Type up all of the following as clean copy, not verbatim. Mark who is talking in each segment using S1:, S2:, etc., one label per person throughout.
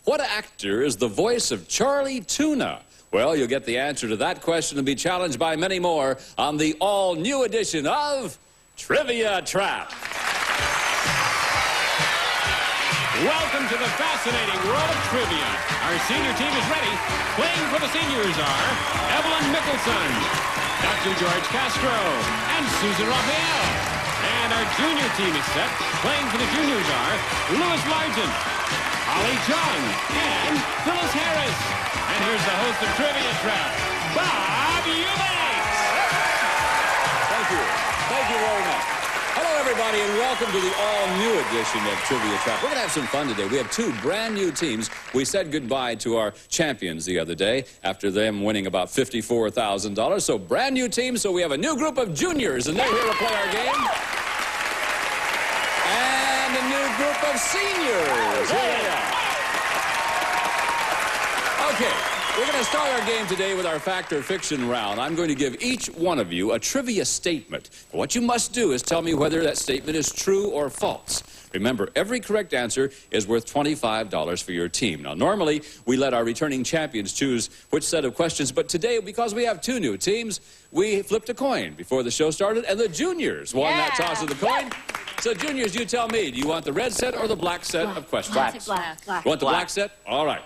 S1: What actor is the voice of Charlie Tuna? Well, you'll get the answer to that question and be challenged by many more on the all-new edition of Trivia Trap. Welcome to the fascinating world of trivia. Our senior team is ready. Playing for the seniors are Evelyn Mickelson, Dr. George Castro, and Susan Raphael. And our junior team is set. Playing for the juniors are Louis Margin, Holly Chung, and Phyllis Harris. And here's the host of Trivia Trap, Bob Eubanks. Thank you. Thank you very much. Hello, everybody, and welcome to the all-new edition of Trivia Trap. We're going to have some fun today. We have two brand-new teams. We said goodbye to our champions the other day after them winning about $54,000. So brand-new teams, so we have a new group of juniors, and they're here to play our game. And a new group of seniors. Here they are. Okay, we're going to start our game today with our fact or fiction round. I'm going to give each one of you a trivia statement. What you must do is tell me whether that statement is true or false. Remember, every correct answer is worth $25 for your team. Now, normally, we let our returning champions choose which set of questions, but today, because we have two new teams, we flipped a coin before the show started, and the juniors won that toss of the coin. So, juniors, you tell me, do you want the red set or the black set of questions?
S2: Black.
S1: You want the black set? All right.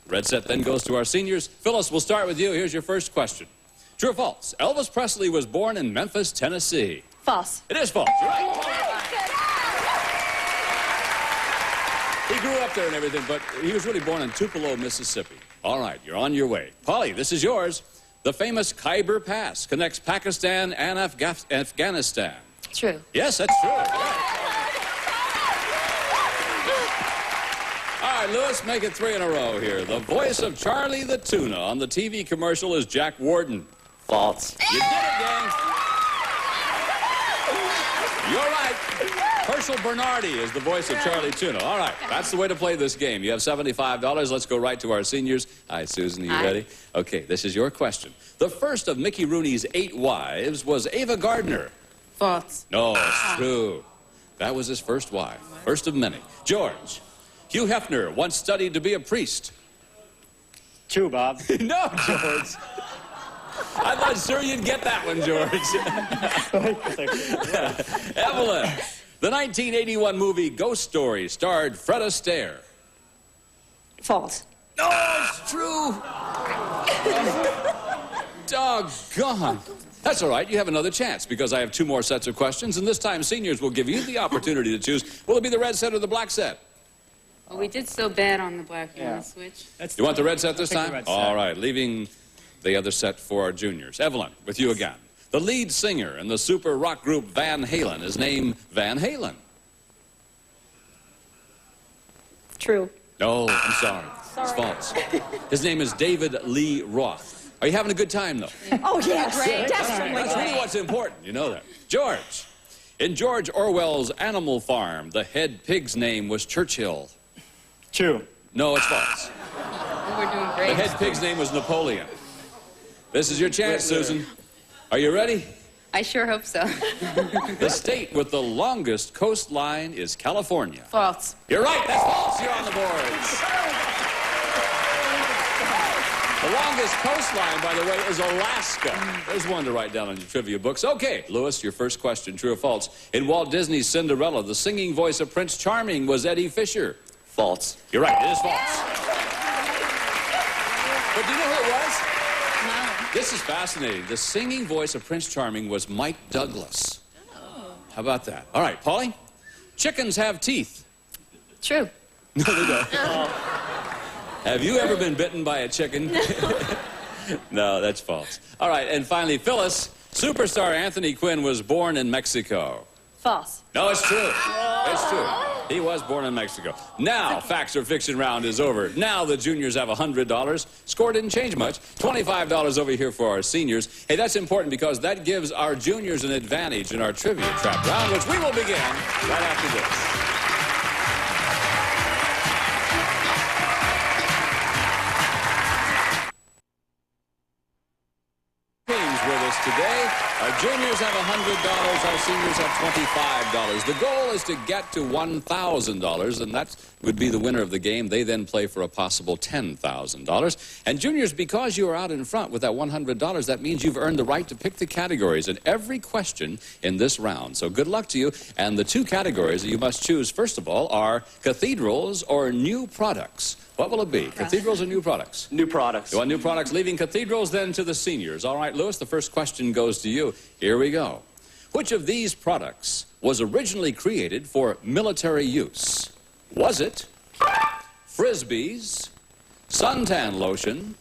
S1: Red set then goes to our seniors. Phyllis, we'll start with you. Here's your first question. True or false? Elvis Presley was born in Memphis, Tennessee.
S2: False.
S1: It is false. You're right. He grew up there and everything, but he was really born in Tupelo, Mississippi. All right, you're on your way. Polly, this is yours. The famous Khyber Pass connects Pakistan and Afghanistan.
S2: True.
S1: Yes, that's true. All right, Louis, make it 3 in a row here. The voice of Charlie the Tuna on the TV commercial is Jack Warden.
S3: False.
S1: You did it, gang. You're right. Herschel Bernardi is the voice of Charlie Tuna. All right, that's the way to play this game. You have $75. Let's go right to our seniors. Hi, Susan, are you ready? Okay, this is your question. The first of Mickey Rooney's 8 wives was Ava Gardner.
S2: False.
S1: No, it's true. That was his first wife. First of many. George. Hugh Hefner once studied to be a priest.
S3: True, Bob.
S1: No, George. I'm not sure you'd get that one, George. Evelyn. The 1981 movie Ghost Story starred Fred Astaire.
S2: False.
S1: No, it's true. Doggone. That's all right. You have another chance because I have 2 more sets of questions, and this time seniors will give you the opportunity to choose. Will it be the red set or the black set?
S4: Well, we did so bad on the black. You want to switch?
S1: You want the red set this time?
S3: Red set.
S1: All right, leaving the other set for our juniors. Evelyn, with you again. The lead singer in the super rock group Van Halen is named Van Halen.
S2: True.
S1: No, I'm sorry. It's false. His name is David Lee Roth. Are you having a good time, though?
S2: Oh, yes.
S4: Great.
S2: Definitely.
S1: That's really what's important. You know that. George. In George Orwell's Animal Farm, the head pig's name was Churchill.
S3: True.
S1: No, it's false.
S4: We're doing great.
S1: The head pig's name was Napoleon. This is your chance, Susan. Are you ready?
S4: I sure hope so.
S1: The state with the longest coastline is California.
S4: False.
S1: You're right. That's false. You're on the boards. The longest coastline, by the way, is Alaska. There's one to write down in your trivia books. Okay, Louis, your first question, true or false? In Walt Disney's Cinderella, the singing voice of Prince Charming was Eddie Fisher.
S3: False.
S1: You're right. It is false. But do you know who it was?
S4: No.
S1: This is fascinating. The singing voice of Prince Charming was Mike Douglas.
S4: Oh.
S1: How about that? All right, Polly. Chickens have teeth.
S4: True.
S1: No, they don't. Have you ever been bitten by a chicken? No, that's false. All right, and finally, Phyllis. Superstar Anthony Quinn was born in Mexico.
S2: False.
S1: No, it's true. It's true. He was born in Mexico. Now, facts or fiction round is over. Now the juniors have $100. Score didn't change much. $25 over here for our seniors. Hey, that's important because that gives our juniors an advantage in our Trivia Trap round, which we will begin right after this. Teams with us today. Our juniors
S5: juniors have $100. Our seniors have $25. The goal is to get to $1,000, and that would be the winner of the game. They then play for a possible $10,000. And juniors, because you are out in front with that $100, that means you've earned the right to pick the categories in every question in this round. So good luck to you. And the two categories that you must choose, first of all, are cathedrals or new products. What will it be? Cathedrals or new products?
S3: New products.
S5: You want new products? Leaving cathedrals then to the seniors. All right, Lewis, the first question goes to you. Here we go. Which of these products was originally created for military use? Was it Frisbees, suntan lotion,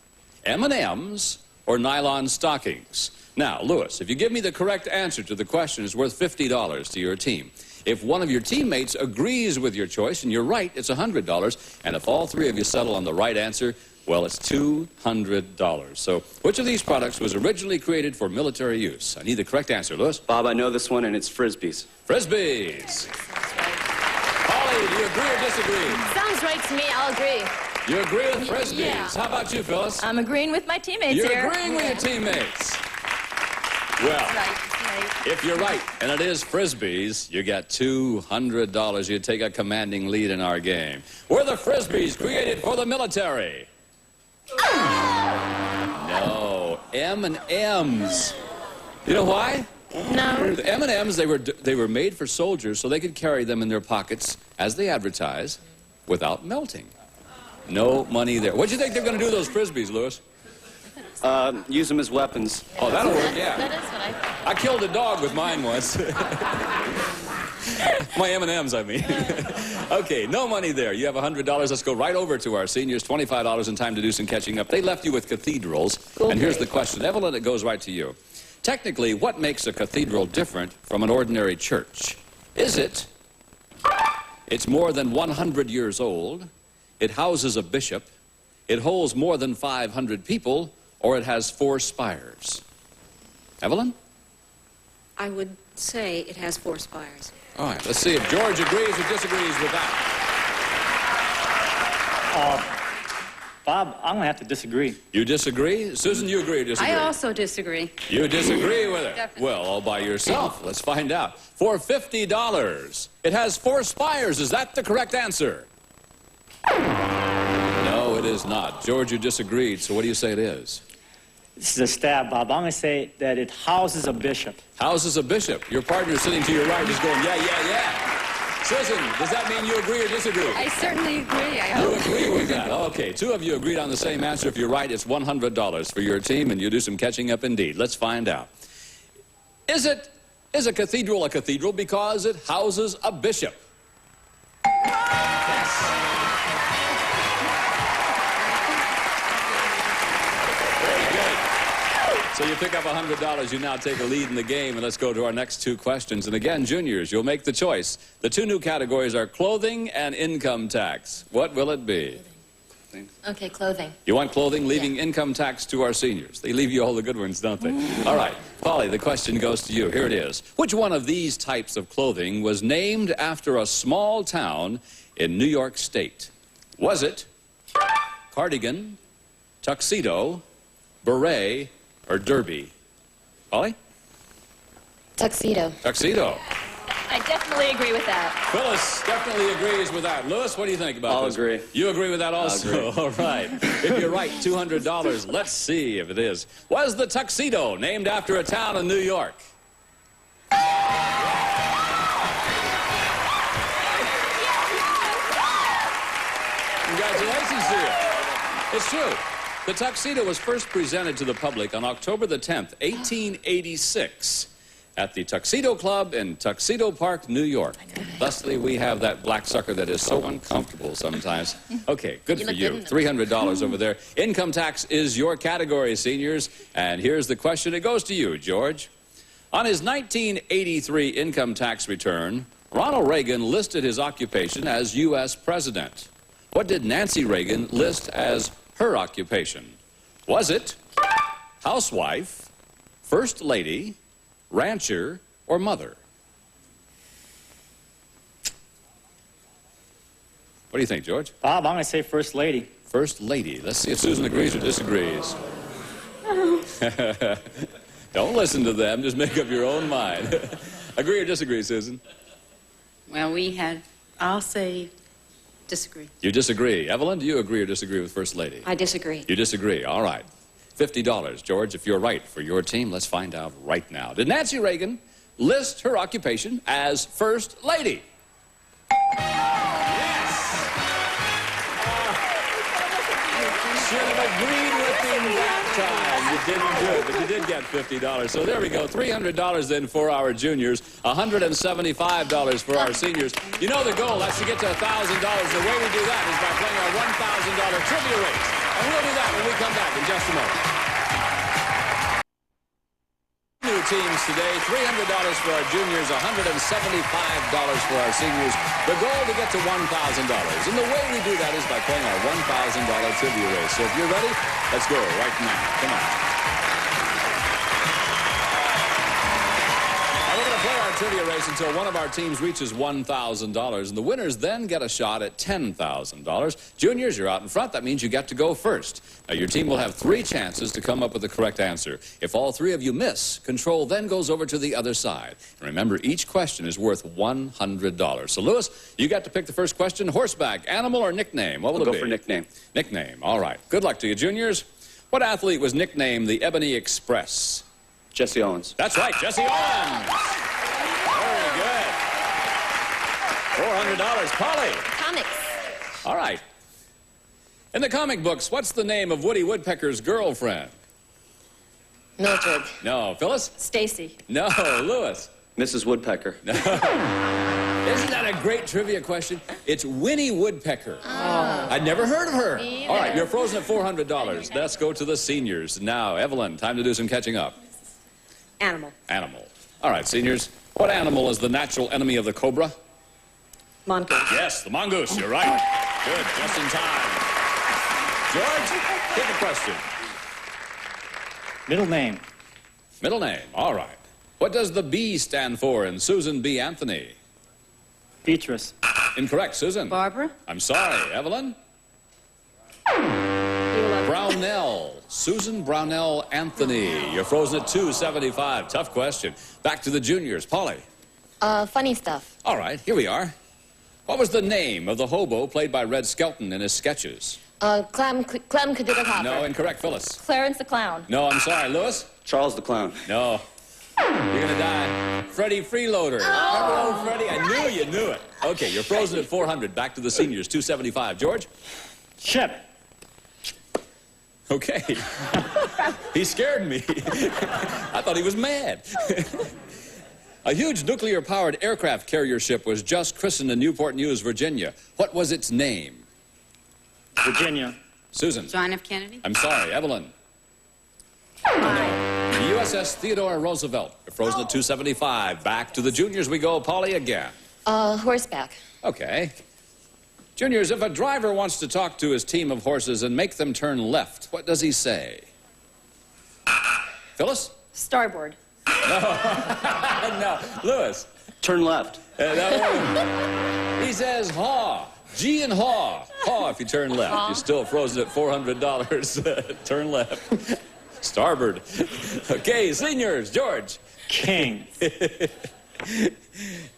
S5: M&Ms, or nylon stockings? Now, Lewis, if you give me the correct answer to the question, it's worth $50 to your team. If one of your teammates agrees with your choice and you're right, it's $100. And if all three of you settle on the right answer, well, it's $200. So which of these products was originally created for military use? I need the correct answer, Lewis.
S3: Bob, I know this one, and it's Frisbees.
S5: Frisbees. Polly, do you agree or disagree?
S6: Sounds right to me. I'll agree.
S5: You agree with Frisbees.
S6: Yeah.
S5: How about you, Phyllis?
S6: I'm agreeing with my teammates
S5: You're
S6: here.
S5: agreeing with your teammates. Well, if you're right, and it is Frisbees, you get $200. You take a commanding lead in our game. Were the Frisbees created for the military? No, M&Ms. You know why?
S6: No.
S5: The M&Ms, they were made for soldiers so they could carry them in their pockets as they advertise without melting. No money there. What do you think they're going to do with those Frisbees, Lewis?
S3: Use them as weapons.
S5: Oh, that'll work, yeah.
S6: That is what I think.
S5: I killed a dog with mine once. My M&Ms, I mean. Okay, no money there. You have $100. Let's go right over to our seniors. $25 in time to do some catching up. They left you with cathedrals.
S2: Cool.
S5: And here's the question. Evelyn, it goes right to you. Technically, what makes a cathedral different from an ordinary church? Is it? It's more than 100 years old. It houses a bishop. It holds more than 500 people. Or it has 4 spires. Evelyn?
S4: I would say it has 4 spires.
S5: All right, let's see if George agrees or disagrees with that.
S3: Bob, I'm going to have to disagree.
S5: You disagree? Susan, you agree or disagree?
S4: I also disagree.
S5: You disagree with it?
S4: Definitely.
S5: Well, all by yourself. Let's find out. For $50, it has 4 spires. Is that the correct answer? No, it is not. George, you disagreed, so what do you say it is?
S3: This is a stab, Bob. I'm going to say that it houses a bishop.
S5: Houses a bishop. Your partner sitting to your right is going, yeah, yeah, yeah. Susan, does that mean you agree or disagree?
S4: I certainly agree. I
S5: You
S4: hope.
S5: agree with that. Okay, 2 of you agreed on the same answer. If you're right, it's $100 for your team, and you do some catching up indeed. Let's find out. Is a cathedral because it houses a bishop? Yes. So you pick up $100. You now take a lead in the game, and let's go to our next 2 questions. And again, juniors, you'll make the choice. The 2 new categories are clothing and income tax. What will it be?
S6: Okay, clothing.
S5: You want clothing, leaving income tax to our seniors. They leave you all the good ones, don't they? All right, Polly, the question goes to you. Here it is. Which one of these types of clothing was named after a small town in New York State? Was it cardigan, tuxedo, beret, or derby? Polly?
S2: Tuxedo.
S5: Tuxedo.
S6: I definitely agree with that.
S5: Phyllis definitely agrees with that. Lewis, what do you think about
S3: I'll
S5: this?
S3: agree.
S5: You agree with that also? All right. If you're right, $200. Let's see if it is. Was the tuxedo named after a town in New York? Congratulations to you. It's true. The tuxedo was first presented to the public on October the 10th, 1886, at the Tuxedo Club in Tuxedo Park, New York. Thusly, we have that black sucker that is so uncomfortable sometimes. Okay, good for you. $300 over there. Income tax is your category, seniors. And here's the question. It goes to you, George. On his 1983 income tax return, Ronald Reagan listed his occupation as U.S. President. What did Nancy Reagan list as her occupation? Was it housewife, first lady, rancher, or mother? What do you think, George?
S3: Bob, I'm going to say first lady.
S5: First lady. Let's see if Susan agrees or disagrees. Don't listen to them. Just make up your own mind. Agree or disagree, Susan?
S4: Well, I'll say disagree.
S5: You disagree. Evelyn, do you agree or disagree with First Lady?
S2: I disagree.
S5: You disagree. All right. $50, George, if you're right for your team. Let's find out right now. Did Nancy Reagan list her occupation as First Lady? Yes! Should have agreed with him that time. You didn't do it, but you did get $50. So there we go. $300 then for our juniors. $175 for our seniors. You know the goal. That's to get to $1,000. The way we do that is by playing our $1,000 trivia race. And we'll do that when we come back in just a moment. New teams today, $300 for our juniors, $175 for our seniors. The goal to get to $1,000. And the way we do that is by playing our $1,000 trivia race. So if you're ready, let's go right now. Come on. Now we're going to play our trivia race until one of our teams reaches $1,000. And the winners then get a shot at $10,000. Juniors, you're out in front. That means you get to go first. Now, your team will have 3 chances to come up with the correct answer. If all 3 of you miss, control then goes over to the other side. And remember, each question is worth $100. So, Lewis, you got to pick the first question. Horseback, animal, or nickname? What will it be?
S7: Go for nickname.
S5: Nickname. All right. Good luck to you, juniors. What athlete was nicknamed the Ebony Express?
S7: Jesse Owens.
S5: That's right, Jesse Owens. Very good. $400. Polly.
S6: Comics.
S5: All right. In the comic books, what's the name of Woody Woodpecker's girlfriend?
S2: Mildred.
S5: No. Phyllis?
S6: Stacy.
S5: No. Lewis?
S7: Mrs. Woodpecker.
S5: Isn't that a great trivia question? It's Winnie Woodpecker. Oh. I'd never heard of her. All right, you're frozen at $400. Let's go to the seniors. Now, Evelyn, time to do some catching up.
S6: Animal.
S5: Animal. All right, seniors. What animal is the natural enemy of the cobra?
S6: Mongoose.
S5: Yes, the mongoose. You're right. Good, just in time. George, pick a question.
S3: Middle name.
S5: Middle name. All right. What does the B stand for in Susan B. Anthony?
S3: Beatrice.
S5: Incorrect, Susan.
S4: Barbara?
S5: I'm sorry, Evelyn. Brownell. Susan Brownell Anthony. You're frozen at $275. Tough question. Back to the juniors. Polly.
S2: Funny stuff.
S5: All right, here we are. What was the name of the hobo played by Red Skelton in his sketches?
S2: Clem Cadoodle-Hopper.
S5: No, incorrect, Phyllis.
S6: Clarence the Clown.
S5: No, I'm sorry, Lewis.
S7: Charles the Clown.
S5: No. You're gonna die. Freddie Freeloader. Remember old Freddie? I knew you knew it. Okay, you're frozen at $400. Back to the seniors, $275. George?
S3: Chip.
S5: Okay. He scared me. I thought he was mad. A huge nuclear-powered aircraft carrier ship was just christened in Newport News, Virginia. What was its name?
S3: Virginia.
S5: Susan.
S4: John F. Kennedy.
S5: I'm sorry, Evelyn. The USS Theodore Roosevelt. You're frozen at $275. Back to the juniors we go. Polly again.
S2: Horseback.
S5: Okay. Juniors, if a driver wants to talk to his team of horses and make them turn left, what does he say? Phyllis?
S6: Starboard.
S5: No. Lewis?
S7: Turn left.
S5: He says haw. G and haw. Haw if you turn left. You're still frozen at $400. Turn left. Starboard. Okay, seniors. George.
S3: King.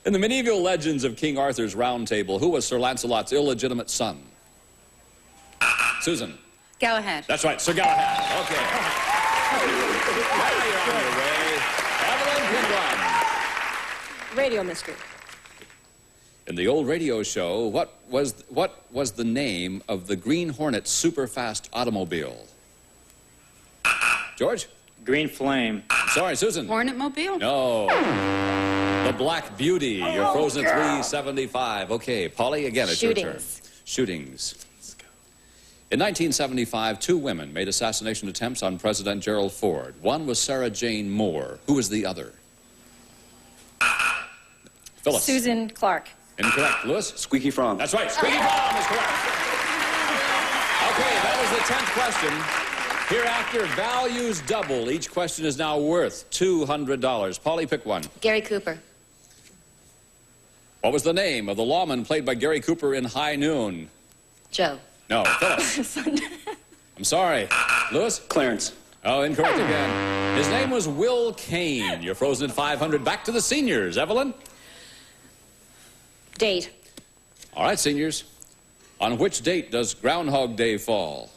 S5: In the medieval legends of King Arthur's Round Table, who was Sir Lancelot's illegitimate son? Susan.
S4: Galahad.
S5: That's right, Sir Galahad. Okay. Now you're on your way. Evelyn, pick one.
S6: Radio mystery.
S5: In the old radio show, what was the name of the Green Hornet super-fast automobile? George?
S3: Green Flame.
S5: Sorry, Susan.
S4: Hornet Mobile.
S5: No. The Black Beauty. You're frozen at $375. Okay, Polly, again, it's your turn. Shootings. In 1975, 2 women made assassination attempts on President Gerald Ford. One was Sarah Jane Moore. Who was the other? Phyllis.
S6: Susan Clark.
S5: Incorrect. Lewis?
S7: Squeaky Fromm.
S5: That's right. Squeaky Fromm is correct. Okay, that was the 10th question. Hereafter, values double. Each question is now worth $200. Polly, pick one.
S2: Gary Cooper.
S5: What was the name of the lawman played by Gary Cooper in High Noon?
S2: Joe.
S5: No, Phyllis. I'm sorry. Lewis?
S7: Clarence.
S5: Oh, incorrect again. His name was Will Kane. You're frozen at 500. Back to the seniors. Evelyn?
S6: Date.
S5: All right, seniors. On which date does Groundhog Day fall?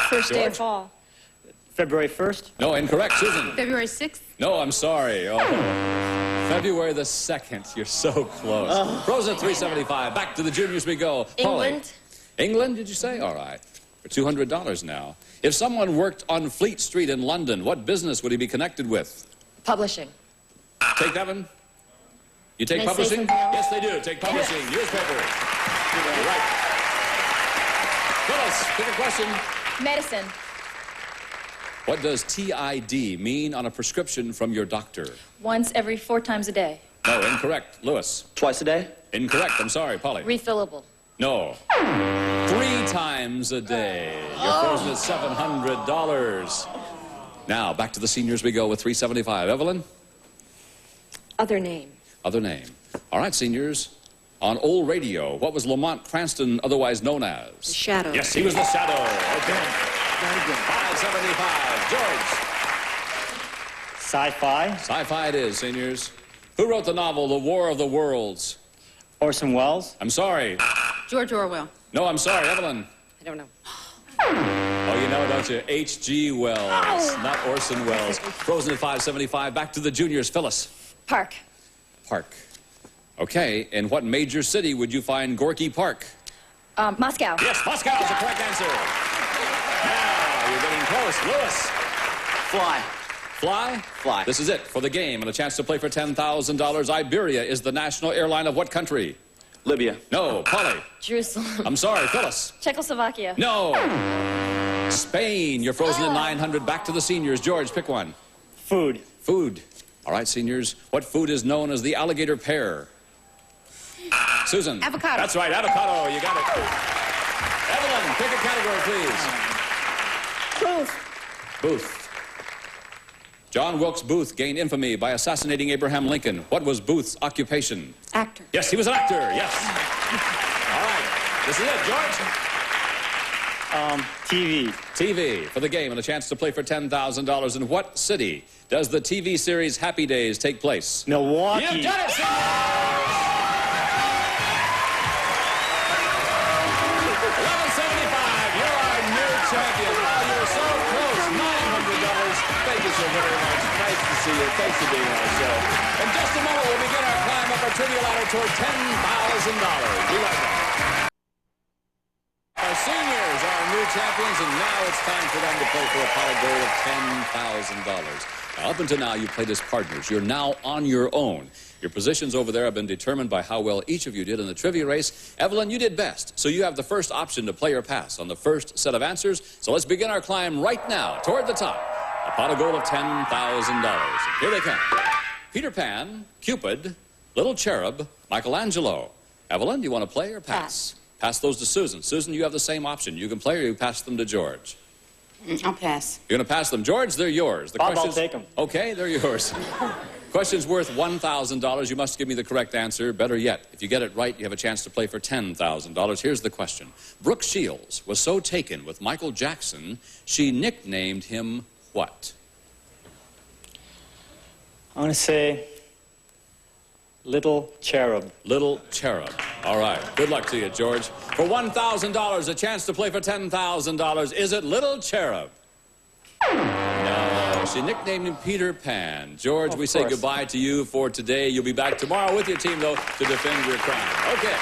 S6: First day
S5: George?
S6: of fall.
S3: February 1st.
S5: No, incorrect. Susan?
S4: February 6th.
S5: No, I'm sorry. Oh. February the 2nd. You're so close. Frozen at 375. Back to the juniors we go. Polly.
S2: England.
S5: England, did you say? All right. For $200 now. If someone worked on Fleet Street in London, what business would he be connected with?
S2: Publishing.
S5: Take that one? You take
S2: Can I say
S5: publishing?
S2: something else?
S5: Yes, they do. Take publishing. Newspapers. You're right. Phyllis, pick a question.
S6: Medicine.
S5: What does TID mean on a prescription from your doctor?
S6: Once every 4 times a day.
S5: No, incorrect. Lewis.
S7: Twice a day?
S5: Incorrect. I'm sorry. Polly.
S2: Refillable.
S5: No. 3 times a day. You're frozen at $700. Now, back to the seniors we go with 375. Evelyn?
S6: Other name.
S5: Other name. All right, seniors. On old radio, what was Lamont Cranston otherwise known as?
S6: Shadow.
S5: Yes, he was the Shadow. Okay. 575. George.
S3: Sci-fi.
S5: Sci-fi it is, seniors. Who wrote the novel The War of the Worlds?
S3: Orson Welles.
S5: I'm sorry.
S4: George Orwell.
S5: No, I'm sorry. Evelyn.
S2: I don't know.
S5: Oh, you know, don't you? H.G. Wells, not Orson Welles. Frozen at 575. Back to the juniors. Phyllis.
S6: Park.
S5: Park. Okay, in what major city would you find Gorky Park?
S6: Moscow.
S5: Yes, Moscow is the correct answer. Now, you're getting close. Lewis.
S7: Fly.
S5: Fly?
S7: Fly.
S5: This is it for the game and a chance to play for $10,000. Iberia is the national airline of what country?
S7: Libya.
S5: No. Polly.
S2: Jerusalem.
S5: I'm sorry. Phyllis.
S6: Czechoslovakia.
S5: No. Spain. You're frozen at 900. Back to the seniors. George, pick one.
S3: Food.
S5: Food. All right, seniors. What food is known as the alligator pear? Susan.
S4: Avocado.
S5: That's right. Avocado. You got it. Evelyn, pick a category, please.
S6: Booth.
S5: Booth. John Wilkes Booth gained infamy by assassinating Abraham Lincoln. What was Booth's occupation?
S6: Actor.
S5: Yes, he was an actor. Yes. All right. This is it, George.
S3: TV.
S5: TV for the game and a chance to play for $10,000. In what city does the TV series Happy Days take place?
S3: Milwaukee.
S5: You got it, seniors! 1175. You're our new champion. Oh, you're so close. $900. Thank you so very much. Nice to see you. Thanks for being on our show. In just a moment, we'll begin our climb up our trivia ladder toward $10,000. Be right back. Our seniors are our new champions, and now it's time for them to play for a pot of gold of $10,000. Now, up until now, you played as partners. You're now on your own. Your positions over there have been determined by how well each of you did in the trivia race. Evelyn, you did best, so you have the first option to play or pass on the first set of answers. So let's begin our climb right now toward the top. A pot of gold of $10,000. Here they come. Peter Pan, Cupid, Little Cherub, Michelangelo. Evelyn, do you want to play or pass? Pass those to Susan. Susan, you have the same option. You can play or you pass them to George.
S4: I'll pass.
S5: You're going to pass them. George, they're yours. The
S3: Bob, I'll take them.
S5: Okay, they're yours. Question's worth $1,000. You must give me the correct answer. Better yet, if you get it right, you have a chance to play for $10,000. Here's the question. Brooke Shields was so taken with Michael Jackson, she nicknamed him what?
S3: I'm going to say Little Cherub.
S5: Little Cherub. All right. Good luck to you, George. For $1,000, a chance to play for $10,000. Is it Little Cherub? No. She nicknamed him Peter Pan. George, we say goodbye to you for today. You'll be back tomorrow with your team, though, to defend your crown. Okay.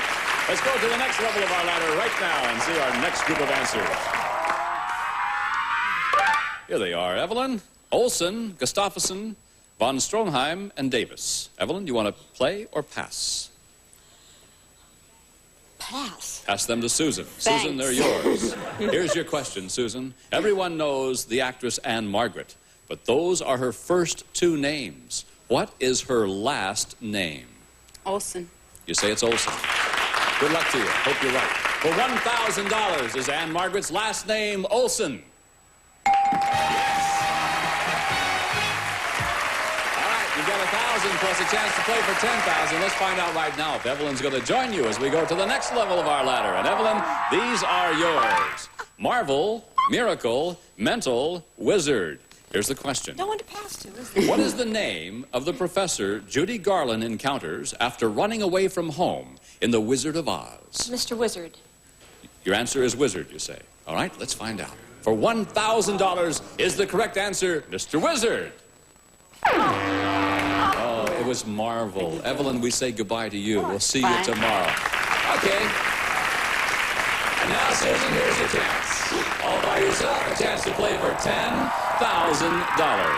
S5: Let's go to the next level of our ladder right now and see our next group of answers. Here they are. Evelyn, Olson, Gustafsson, von Stronheim, and Davis. Evelyn, do you want to play or pass?
S2: Pass.
S5: Pass them to Susan. Susan, they're yours. Here's your question, Susan. Everyone knows the actress Anne Margaret, but those are her first 2 names. What is her last name?
S4: Olson.
S5: You say it's Olson. Good luck to you. Hope you're right. For $1,000, is Anne Margaret's last name Olson? You've got 1,000 plus a chance to play for 10,000. Let's find out right now if Evelyn's going to join you as we go to the next level of our ladder. And Evelyn, these are yours. Marvel miracle, mental, wizard. Here's the question.
S2: No one to pass to, is there?
S5: What is the name of the professor Judy Garland encounters after running away from home in The Wizard of Oz?
S2: Mr. Wizard.
S5: Your answer is wizard, you say. All right, let's find out. For $1,000 is the correct answer, Mr. Wizard. Oh, it was Marvel. Evelyn, we say goodbye to you. We'll see you tomorrow. Okay. And now, Susan, here's your chance. All by yourself, a chance to play for $10,000.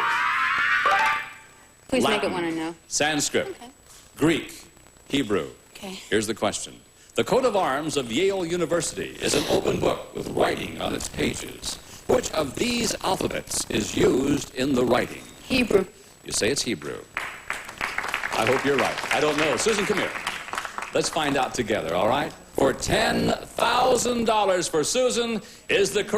S4: Please make
S5: Latin,
S4: it one I know.
S5: Sanskrit,
S4: Okay.
S5: Greek, Hebrew.
S4: Okay.
S5: Here's the question. The coat of arms of Yale University is an open book with writing on its pages. Which of these alphabets is used in the writing?
S4: Hebrew.
S5: You say it's Hebrew. I hope you're right. I don't know. Susan, come here. Let's find out together, all right? For $10,000 for Susan is the correct